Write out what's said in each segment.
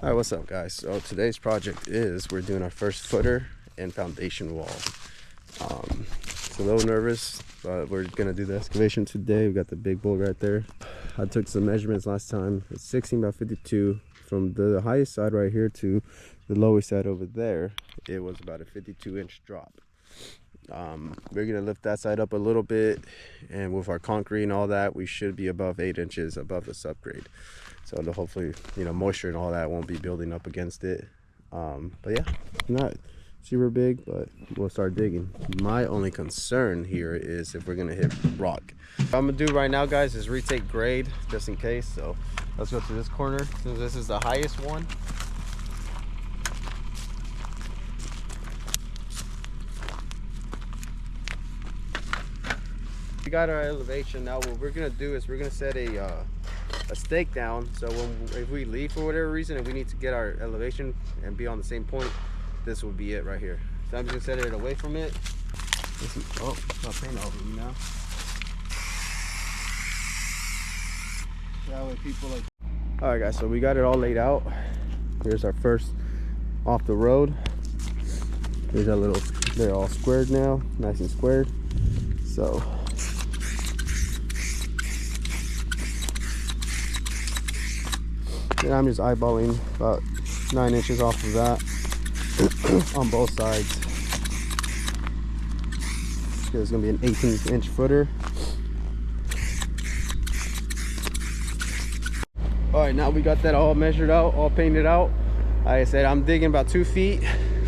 All right, what's up guys? So today's project is we're doing our first footer and foundation wall. It's a little nervous, but we're gonna do the excavation today. We got the big bowl right there. I took some measurements last time. It's 16 by 52 from the highest side right here to the lowest side over there. It was about a 52-inch drop. We're gonna lift that side up a little bit, and with our concrete and all that, we should be above 8 inches above the subgrade. So hopefully, moisture and all that won't be building up against it. But yeah, not super big, but we'll start digging. My only concern here is if we're gonna hit rock. What I'm gonna do right now, guys, is retake grade just in case. So let's go to this corner. Since this is the highest one. We got our elevation. Now what we're gonna do is we're gonna set a stake down, so if we leave for whatever reason and we need to get our elevation and be on the same point, this will be it right here. So I'm just gonna set it away from it. Oh, not paint over you now. That way people like. All right guys, so we got it all laid out. Here's our first off the road. Here's our little, they're all squared now, nice and squared. So and I'm just eyeballing about 9 inches off of that on both sides. It's gonna be an 18-inch footer. All right, now we got that all measured out, all painted out. Like I said, I'm digging about 2 feet.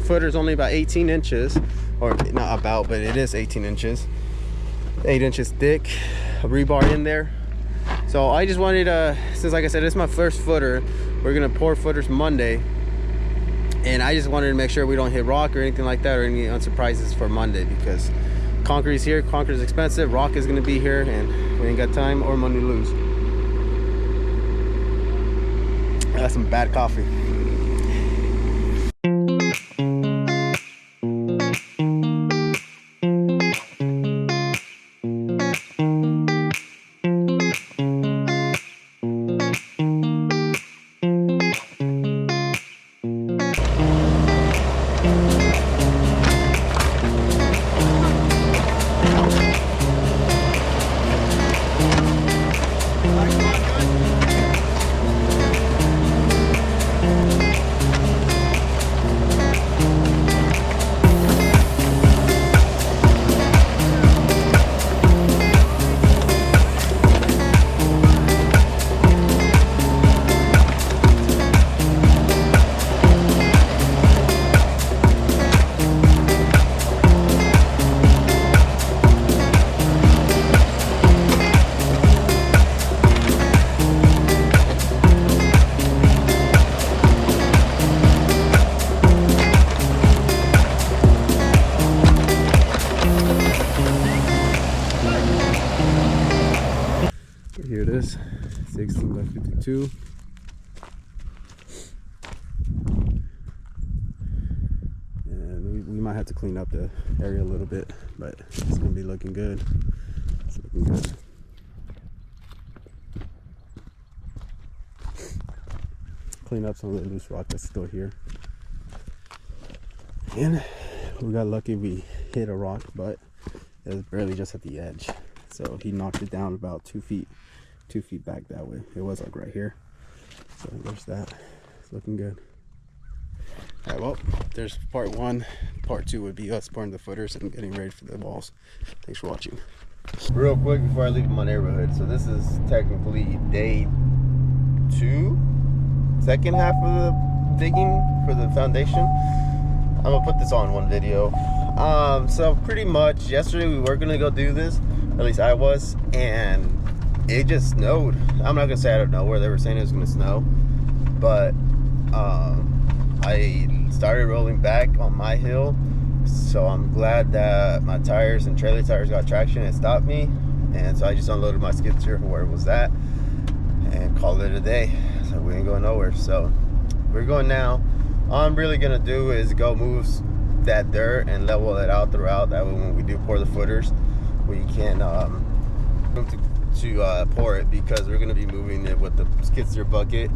Footer's only about 18 inches, or not about, but it is 18 inches. 8 inches thick, a rebar in there. So I just wanted to, since like I said, it's my first footer, we're gonna pour footers Monday, and I just wanted to make sure we don't hit rock or anything like that, or any unsurprises for Monday, because concrete's here, concrete's expensive, rock is gonna be here, and we ain't got time or money to lose. That's some bad coffee. Here it is, 16 by 52. And we might have to clean up the area a little bit, but it's gonna be looking good. It's looking good. Clean up some of the loose rock that's still here. And we got lucky, we hit a rock, but it was barely just at the edge. So he knocked it down about 2 feet back that way. It was like right here. So there's that. It's looking good. All right, well, there's part one. Part two would be us pouring the footers and getting ready for the walls. Thanks for watching. Real quick before I leave my neighborhood. So this is technically day 2, second half of the digging for the foundation. I'm gonna put this all in one video. So pretty much yesterday we were gonna go do this, at least I was, and it just snowed. I'm not gonna say out of nowhere. They were saying it was gonna snow, but I started rolling back on my hill, so I'm glad that my tires and trailer tires got traction and stopped me, and so I just unloaded my skid steer where it was at and called it a day. So we ain't going nowhere. So we're going now. All I'm really gonna do is go move that dirt and level it out throughout. That way when we do pour the footers, we can to pour it, because we're gonna be moving it with the skid steer bucket.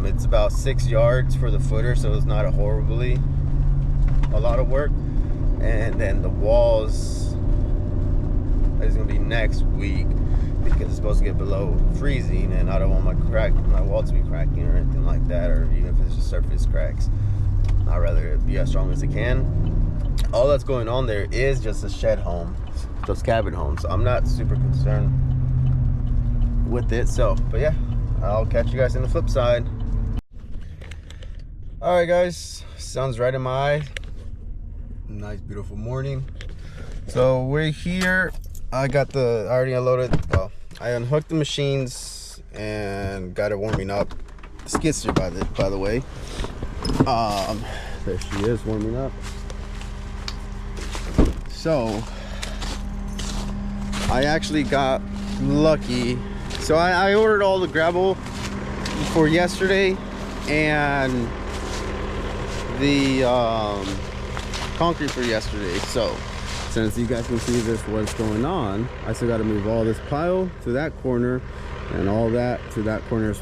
It's about 6 yards for the footer, so it's not a lot of work. And then the walls is gonna be next week because it's supposed to get below freezing, and I don't want my wall to be cracking or anything like that, or even if it's just surface cracks. I'd rather it be as strong as it can. All that's going on there is just a shed home, those cabin homes. So I'm not super concerned with it. So, but yeah, I'll catch you guys in the flip side. All right, guys, sun's right in my eye. Nice, beautiful morning. So we're here. I already unloaded. Well, I unhooked the machines and got it warming up. Skid steer, by the way. There she is, warming up. So I actually got lucky. So I ordered all the gravel for yesterday and the concrete for yesterday. So since you guys can see what's going on, I still got to move all this pile to that corner and all that to that corner.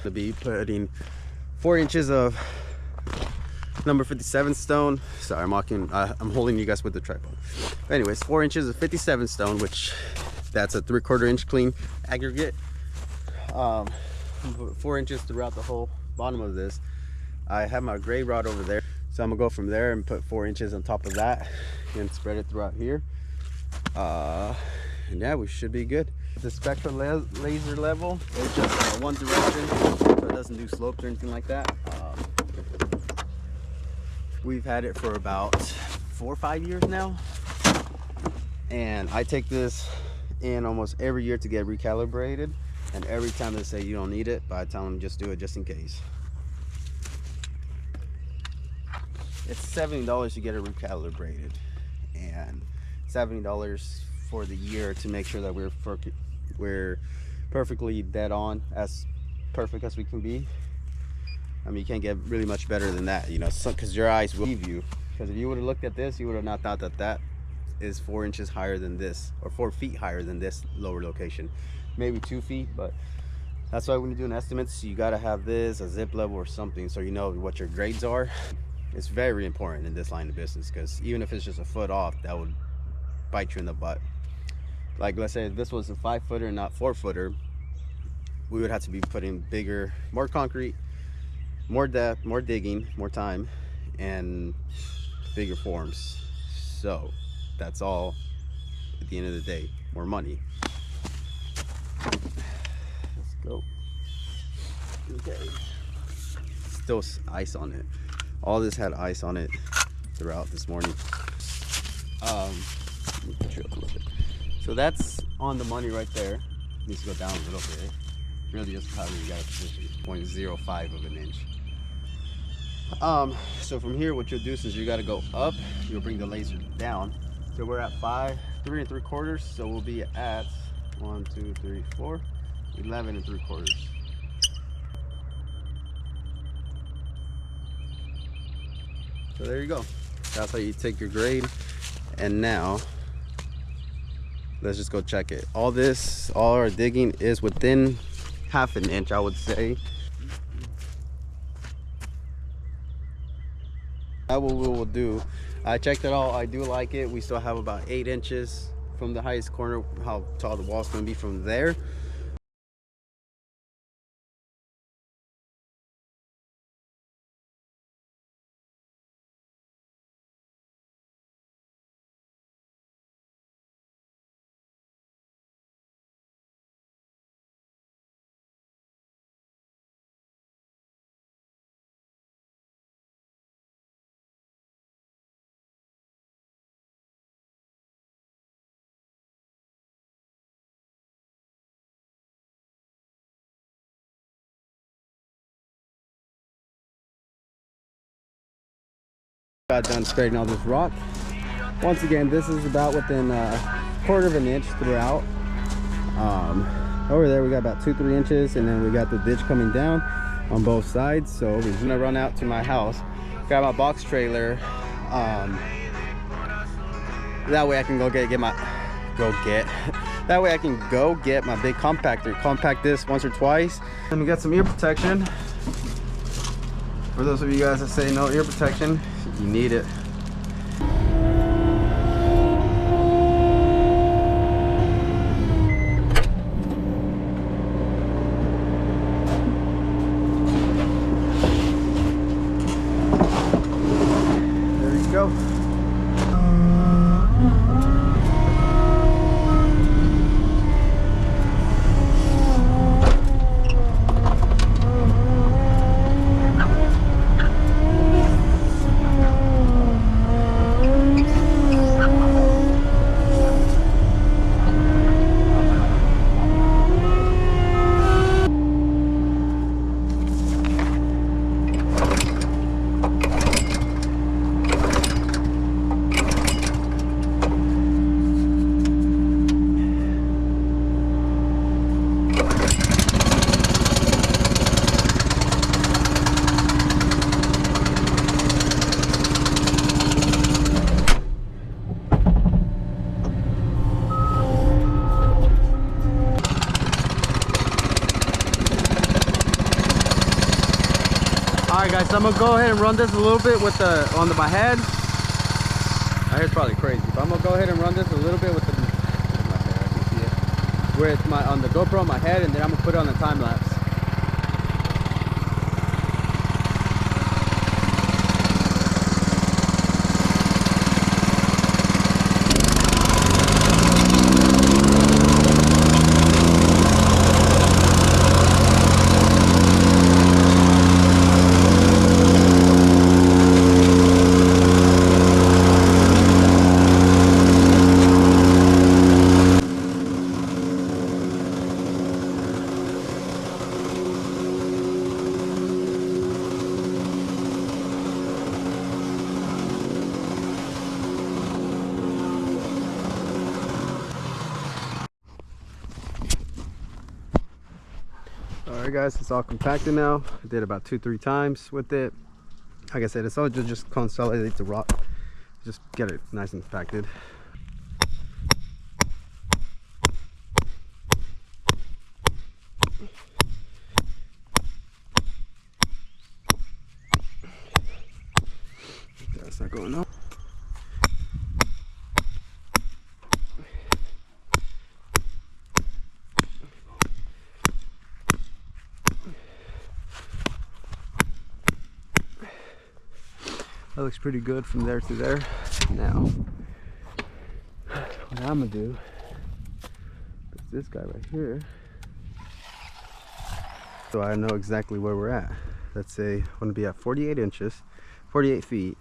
To be putting 4 inches of number 57 stone. Sorry, I'm holding you guys with the tripod. Anyways, 4 inches of 57 stone, which that's a 3/4 inch clean aggregate. 4 inches throughout the whole bottom of this. I have my gray rod over there, so I'm gonna go from there and put 4 inches on top of that and spread it throughout here. And yeah, we should be good. The Spectra laser level is just one direction, so it doesn't do slopes or anything like that. We've had it for about 4 or 5 years now, and I take this in almost every year to get recalibrated, and every time they say you don't need it, but I tell them just do it just in case. It's $70 to get it recalibrated, and $70 for the year to make sure that we're perfectly dead on, as perfect as we can be. I mean, you can't get really much better than that, you know, because your eyes will leave you. Because if you would have looked at this, you would have not thought that that is 4 inches higher than this, or 4 feet higher than this lower location. Maybe 2 feet, but that's why when you're doing estimates, you got to have this, a zip level or something, so you know what your grades are. It's very important in this line of business, because even if it's just a foot off, that would bite you in the butt. Like, let's say if this was a 5-footer and not 4-footer, we would have to be putting bigger, more concrete, more depth, more digging, more time, and bigger forms. So that's all at the end of the day, more money. Let's go. Okay, still ice on it. All this had ice on it throughout this morning. Let me put you up a little bit. So that's on the money right there. Needs to go down a little bit. Really just probably got a position 0.05 of an inch. So from here, what you'll do is you got to go up. You'll bring the laser down. So we're at 3 3/4. So we'll be at 1, 2, 3, 4, 11 3/4. So there you go. That's how you take your grade. And now let's just go check it. All our digging is within half an inch, I would say. That's what we will do. I checked it all. I do like it. We still have about 8 inches from the highest corner, how tall the wall's going to be from there. Got done spreading all this rock. Once again, this is about within a quarter of an inch throughout. Over there we got about 2-3 inches, and then we got the ditch coming down on both sides. So we're gonna run out to my house, grab my box trailer. That way I can that way I can go get my big compactor, compact this once or twice. And we got some ear protection. For those of you guys that say no ear protection, you need it. There you go. Alright guys, so I'm gonna go ahead and run this a little bit with my head. I hear it's probably crazy, but I'm gonna go ahead and run this a little bit with on the GoPro on my head, and then I'm gonna put it on the time lapse. Alright guys, it's all compacted now. I did about 2-3 times with it. Like I said, it's all just consolidate the rock. Just get it nice and compacted. That's not going up. That looks pretty good from there to there. Now, what I'm gonna do is this guy right here. So I know exactly where we're at. Let's say I'm gonna be at 48 inches, 48 feet.